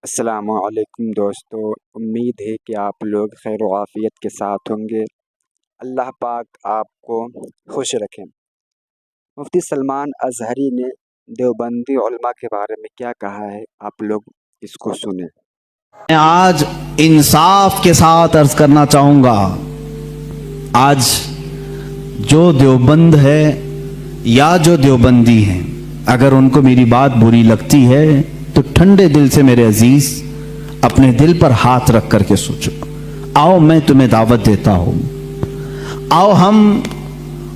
السلام علیکم دوستو، امید ہے کہ آپ لوگ خیر و عافیت کے ساتھ ہوں گے۔ اللہ پاک آپ کو خوش رکھیں۔ مفتی سلمان اظہری نے دیوبندی علماء کے بارے میں کیا کہا ہے، آپ لوگ اس کو سنیں۔ میں آج انصاف کے ساتھ عرض کرنا چاہوں گا، آج جو دیوبند ہے یا جو دیوبندی ہیں، اگر ان کو میری بات بری لگتی ہے تو ٹھنڈے دل سے میرے عزیز اپنے دل پر ہاتھ رکھ کر کے سوچو۔ آؤ میں تمہیں دعوت دیتا ہوں، آؤ ہم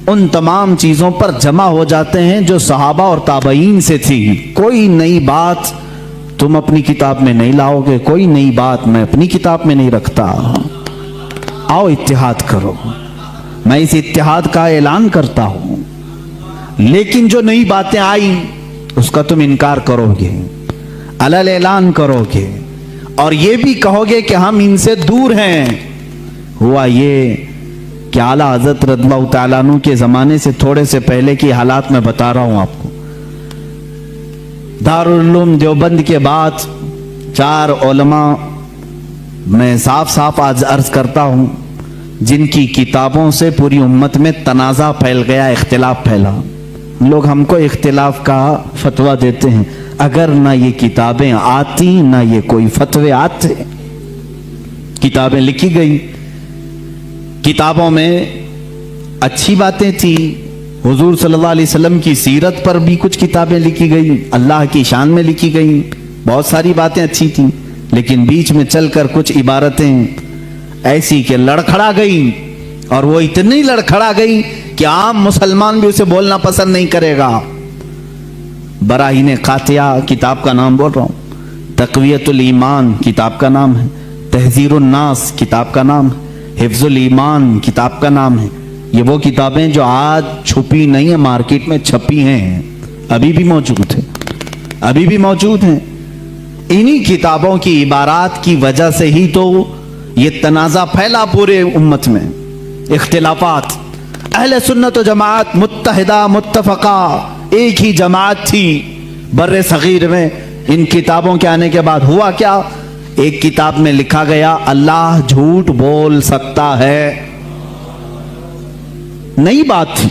ان تمام چیزوں پر جمع ہو جاتے ہیں جو صحابہ اور تابعین سے تھی۔ کوئی نئی بات تم اپنی کتاب میں نہیں لاؤ گے، کوئی نئی بات میں اپنی کتاب میں نہیں رکھتا۔ آؤ اتحاد کرو، میں اس اتحاد کا اعلان کرتا ہوں، لیکن جو نئی باتیں آئیں اس کا تم انکار کرو گے، علل اعلان کرو گے، اور یہ بھی کہو گے کہ ہم ان سے دور ہیں۔ ہوا یہ کہ اعلیٰ حضرت رضی اللہ تعالیٰ عنہ کے زمانے سے تھوڑے سے پہلے کی حالات میں بتا رہا ہوں آپ کو۔ دارالعلوم دیوبند کے بعد 4 علماء میں صاف صاف آج عرض کرتا ہوں جن کی کتابوں سے پوری امت میں تنازع پھیل گیا، اختلاف پھیلا۔ لوگ ہم کو اختلاف کا فتویٰ دیتے ہیں، اگر نہ یہ کتابیں آتی نہ یہ کوئی فتوے آتے۔ کتابیں لکھی گئی، کتابوں میں اچھی باتیں تھی، حضور صلی اللہ علیہ وسلم کی سیرت پر بھی کچھ کتابیں لکھی گئی، اللہ کی شان میں لکھی گئی، بہت ساری باتیں اچھی تھیں، لیکن بیچ میں چل کر کچھ عبارتیں ایسی کہ لڑکھڑا گئی، اور وہ اتنی لڑکھڑا گئی کہ عام مسلمان بھی اسے بولنا پسند نہیں کرے گا۔ براہین قاطعہ کتاب کا نام بول رہا ہوں، تقویت الایمان کتاب کا نام ہے، تحذیر الناس کتاب کا نام ہے، حفظ الایمان کتاب کا نام ہے۔ یہ وہ کتابیں جو آج چھپی نہیں ہیں، مارکیٹ میں چھپی ہیں، ابھی بھی موجود ہیں، ابھی بھی موجود ہیں۔ انہی کتابوں کی عبارات کی وجہ سے ہی تو یہ تنازع پھیلا پورے امت میں، اختلافات۔ اہل سنت و جماعت متحدہ متفقہ ایک ہی جماعت تھی بر صغیر میں۔ ان کتابوں کے آنے کے بعد ہوا کیا؟ ایک کتاب میں لکھا گیا اللہ جھوٹ بول سکتا ہے، نئی بات تھی۔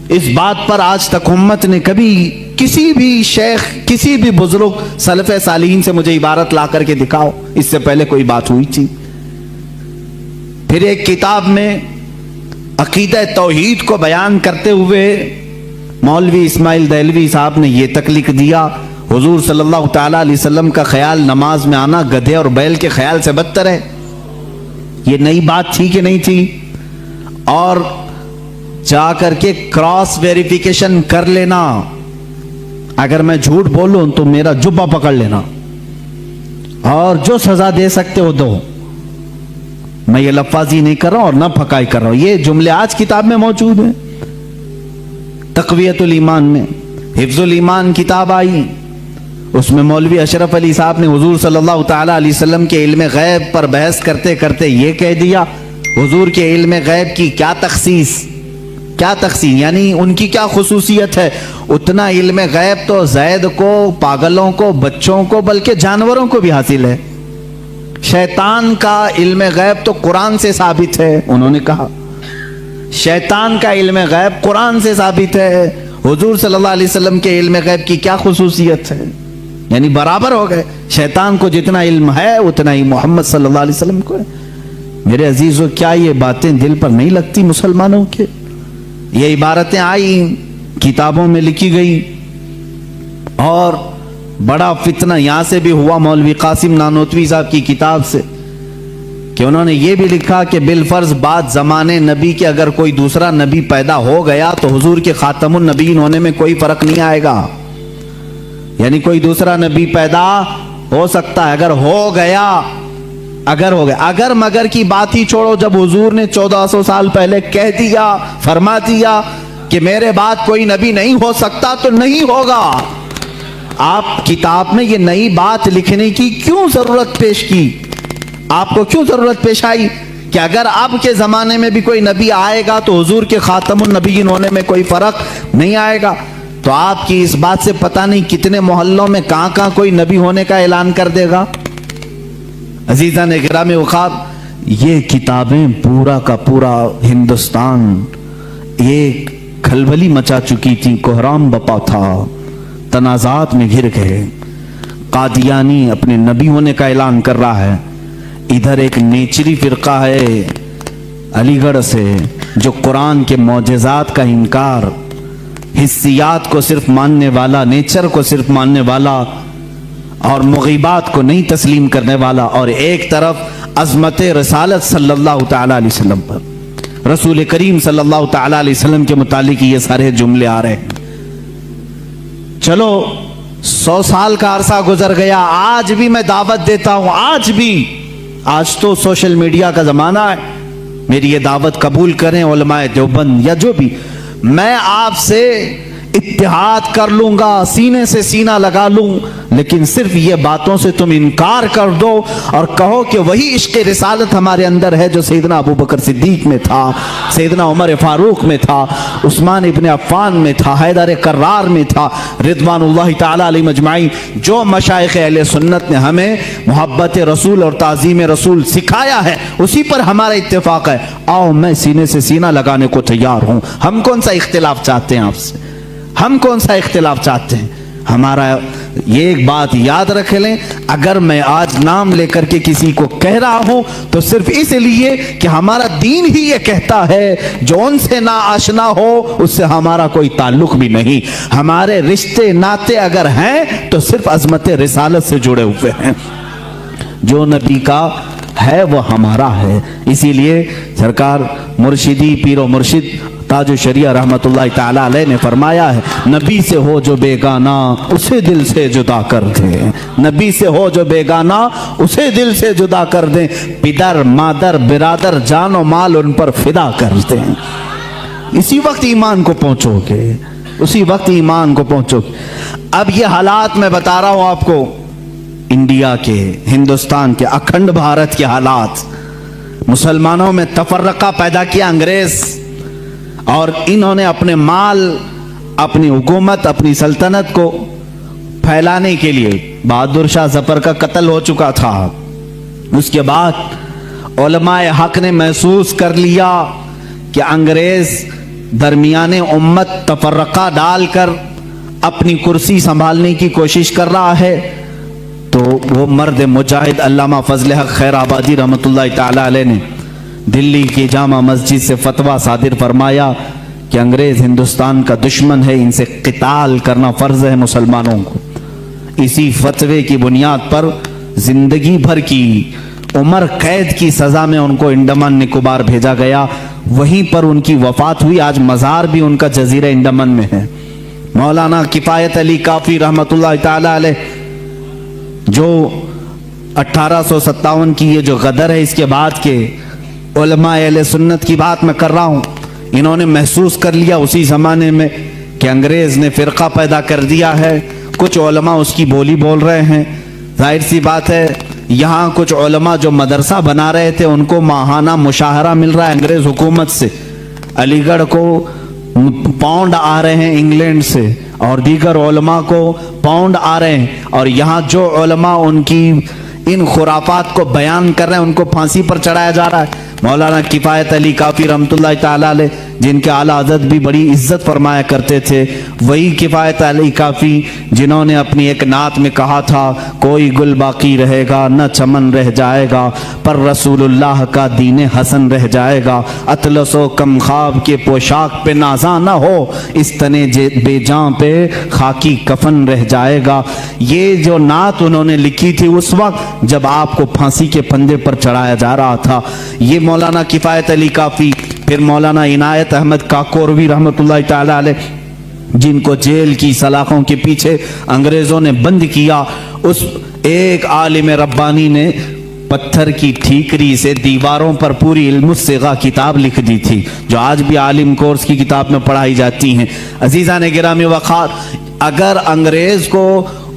اس بات پر آج تک امت نے کبھی کسی بھی شیخ، کسی بھی بزرگ سلف صالحین سے مجھے عبارت لا کر کے دکھاؤ اس سے پہلے کوئی بات ہوئی تھی۔ پھر ایک کتاب میں عقیدہ توحید کو بیان کرتے ہوئے مولوی اسماعیل دہلوی صاحب نے یہ تک لکھ دیا، حضور صلی اللہ تعالیٰ علیہ وسلم کا خیال نماز میں آنا گدھے اور بیل کے خیال سے بدتر ہے۔ یہ نئی بات تھی کہ نہیں تھی؟ اور جا کر کے کراس ویریفیکیشن کر لینا، اگر میں جھوٹ بولوں تو میرا جبہ پکڑ لینا، اور جو سزا دے سکتے ہو دو۔ میں یہ لفاظی نہیں کر رہا ہوں اور نہ پھکائی کر رہا ہوں، یہ جملے آج کتاب میں موجود ہیں۔ تقویت الایمان میں حفظ الایمان کتاب آئی، اس میں مولوی اشرف علی صاحب نے حضور صلی اللہ تعالیٰ علیہ وسلم کے علم غیب پر بحث کرتے کرتے یہ کہہ دیا، حضور کے علم غیب کی کیا تخصیص، یعنی ان کی کیا خصوصیت ہے؟ اتنا علم غیب تو زید کو، پاگلوں کو، بچوں کو، بلکہ جانوروں کو بھی حاصل ہے۔ شیطان کا علم غیب تو قرآن سے ثابت ہے، انہوں نے کہا شیطان کا علم غیب قرآن سے ثابت ہے، حضور صلی اللہ علیہ وسلم کے علم غیب کی کیا خصوصیت ہے؟ یعنی برابر ہو گئے، شیطان کو جتنا علم ہے اتنا ہی محمد صلی اللہ علیہ وسلم کو ہے۔ میرے عزیزو، کیا یہ باتیں دل پر نہیں لگتی مسلمانوں کے؟ یہ عبارتیں آئیں، کتابوں میں لکھی گئی، اور بڑا فتنہ یہاں سے بھی ہوا مولوی قاسم نانوتوی صاحب کی کتاب سے، کہ انہوں نے یہ بھی لکھا کہ بالفرض بعد زمانے نبی کے اگر کوئی دوسرا نبی پیدا ہو گیا تو حضور کے خاتم النبیین ہونے میں کوئی فرق نہیں آئے گا، یعنی کوئی دوسرا نبی پیدا ہو سکتا ہے اگر ہو گیا، اگر مگر کی بات ہی چھوڑو، جب حضور نے 1400 سال پہلے کہہ دیا، فرما دیا کہ میرے بعد کوئی نبی نہیں ہو سکتا تو نہیں ہوگا۔ آپ کتاب میں یہ نئی بات لکھنے کی کیوں ضرورت پیش کی؟ آپ کو کیوں ضرورت پیش آئی کہ اگر اب کے زمانے میں بھی کوئی نبی آئے گا تو حضور کے خاتم النبیین ہونے میں کوئی فرق نہیں آئے گا؟ تو آپ کی اس بات سے پتہ نہیں کتنے محلوں میں کہاں کہاں کوئی نبی ہونے کا اعلان کر دے گا۔ عزیزان گرامی وقار، یہ کتابیں پورا کا پورا ہندوستان ایک کھلبلی مچا چکی تھی، کوہرام بپا تھا، تنازعات میں گر گئے۔ قادیانی اپنے نبی ہونے کا اعلان کر رہا ہے، ادھر ایک نیچری فرقہ ہے علی گڑھ سے جو قرآن کے معجزات کا انکار، حسیات کو صرف ماننے والا، نیچر کو صرف ماننے والا اور مغیبات کو نہیں تسلیم کرنے والا، اور ایک طرف عظمت رسالت صلی اللہ تعالی علیہ وسلم پر، رسول کریم صلی اللہ تعالی علیہ وسلم کے متعلق یہ سارے جملے آ رہے ہیں۔ چلو 100 سال کا عرصہ گزر گیا، آج بھی میں دعوت دیتا ہوں، آج تو سوشل میڈیا کا زمانہ ہے، میری یہ دعوت قبول کریں علماء دیوبند یا جو بھی، میں آپ سے اتحاد کر لوں گا، سینے سے سینہ لگا لوں، لیکن صرف یہ باتوں سے تم انکار کر دو اور کہو کہ وہی عشق رسالت ہمارے اندر ہے جو سیدنا ابو بکر صدیق میں تھا، سیدنا عمر فاروق میں تھا، عثمان ابن عفان میں تھا، حیدر کرار میں تھا، رضوان اللہ تعالی علیہ مجمعین۔ جو مشائخ اہل سنت نے ہمیں محبت رسول اور تعظیم رسول سکھایا ہے اسی پر ہمارا اتفاق ہے، آؤ میں سینے سے سینہ لگانے کو تیار ہوں۔ ہم کون سا اختلاف چاہتے ہیں آپ سے؟ ہم کون سا اختلاف چاہتے ہیں؟ ہمارا یہ ایک بات یاد رکھ لیں، اگر میں آج نام لے کر کے کسی کو کہہ رہا ہوں تو صرف اس لیے کہ ہمارا دین ہی یہ کہتا ہے جو ان سے نہ آشنا ہو اس سے ہمارا کوئی تعلق بھی نہیں۔ ہمارے رشتے ناتے اگر ہیں تو صرف عظمت رسالت سے جڑے ہوئے ہیں، جو نبی کا ہے وہ ہمارا ہے۔ اسی لیے سرکار مرشدی پیر و مرشد تاج الشریعہ رحمت اللہ تعالی علیہ نے فرمایا ہے، نبی سے ہو جو بیگانہ اسے دل سے جدا کر دیں، نبی سے ہو جو بیگانہ اسے دل سے جدا کر دیں، پدر مادر برادر جان و مال ان پر فدا کر دیں۔ اسی وقت ایمان کو پہنچو گے، اسی وقت ایمان کو پہنچو گے۔ اب یہ حالات میں بتا رہا ہوں آپ کو، انڈیا کے، ہندوستان کے، اکھنڈ بھارت کے حالات، مسلمانوں میں تفرقہ پیدا کیا انگریز، اور انہوں نے اپنے مال، اپنی حکومت، اپنی سلطنت کو پھیلانے کے لیے، بہادر شاہ ظفر کا قتل ہو چکا تھا، اس کے بعد علماء حق نے محسوس کر لیا کہ انگریز درمیان امت تفرقہ ڈال کر اپنی کرسی سنبھالنے کی کوشش کر رہا ہے، تو وہ مرد مجاہد علامہ فضل حق خیر آبادی رحمت اللہ تعالی علیہ نے دلی کی جامع مسجد سے فتویٰ صادر فرمایا کہ انگریز ہندوستان کا دشمن ہے، ان سے قتال کرنا فرض ہے مسلمانوں کو۔ اسی فتوے کی بنیاد پر زندگی بھر کی عمر قید کی سزا میں ان کو انڈمان نکوبار بھیجا گیا، وہیں پر ان کی وفات ہوئی۔ آج مزار بھی ان کا جزیرہ انڈمان میں ہے۔ مولانا کفایت علی کافی رحمت اللہ تعالی علیہ، جو 1857 کی یہ جو غدر ہے، اس کے بعد کے علماء اہل سنت کی بات میں کر رہا ہوں، انہوں نے محسوس کر لیا اسی زمانے میں کہ انگریز نے فرقہ پیدا کر دیا ہے، کچھ علماء اس کی بولی بول رہے ہیں۔ ظاہر سی بات ہے، یہاں کچھ علماء جو مدرسہ بنا رہے تھے ان کو ماہانہ مشاہرہ مل رہا ہے انگریز حکومت سے، علی گڑھ کو پاؤنڈ آ رہے ہیں انگلینڈ سے، اور دیگر علماء کو پاؤنڈ آ رہے ہیں، اور یہاں جو علماء ان کی ان خرافات کو بیان کر رہے ہیں ان کو پھانسی پر چڑھایا جا رہا ہے۔ مولانا کفایت علی کافی رحمت اللہ تعالی علیہ، جن کے اعلیٰ حضرت بھی بڑی عزت فرمایا کرتے تھے، وہی کفایت علی کافی جنہوں نے اپنی ایک نعت میں کہا تھا، کوئی گل باقی رہے گا نہ چمن رہ جائے گا، پر رسول اللہ کا دین حسن رہ جائے گا، اطلس و کم خواب کے پوشاک پہ نازاں نہ ہو، اس تنے بے جاں پہ خاکی کفن رہ جائے گا۔ یہ جو نعت انہوں نے لکھی تھی اس وقت جب آپ کو پھانسی کے پھندے پر چڑھایا جا رہا تھا، یہ مولانا کفایت علی کافی۔ پھر مولانا عنایت احمد کاکوروی رحمت اللہ تعالی علیہ، جن کو جیل کی سلاخوں کے پیچھے انگریزوں نے بند کیا، اس ایک عالم ربانی نے پتھر کی ٹھیکری سے دیواروں پر پوری علم الصیغہ کتاب لکھ دی تھی، جو آج بھی عالم کورس کی کتاب میں پڑھائی جاتی ہیں۔ عزیزان گرامی وقار، اگر انگریز کو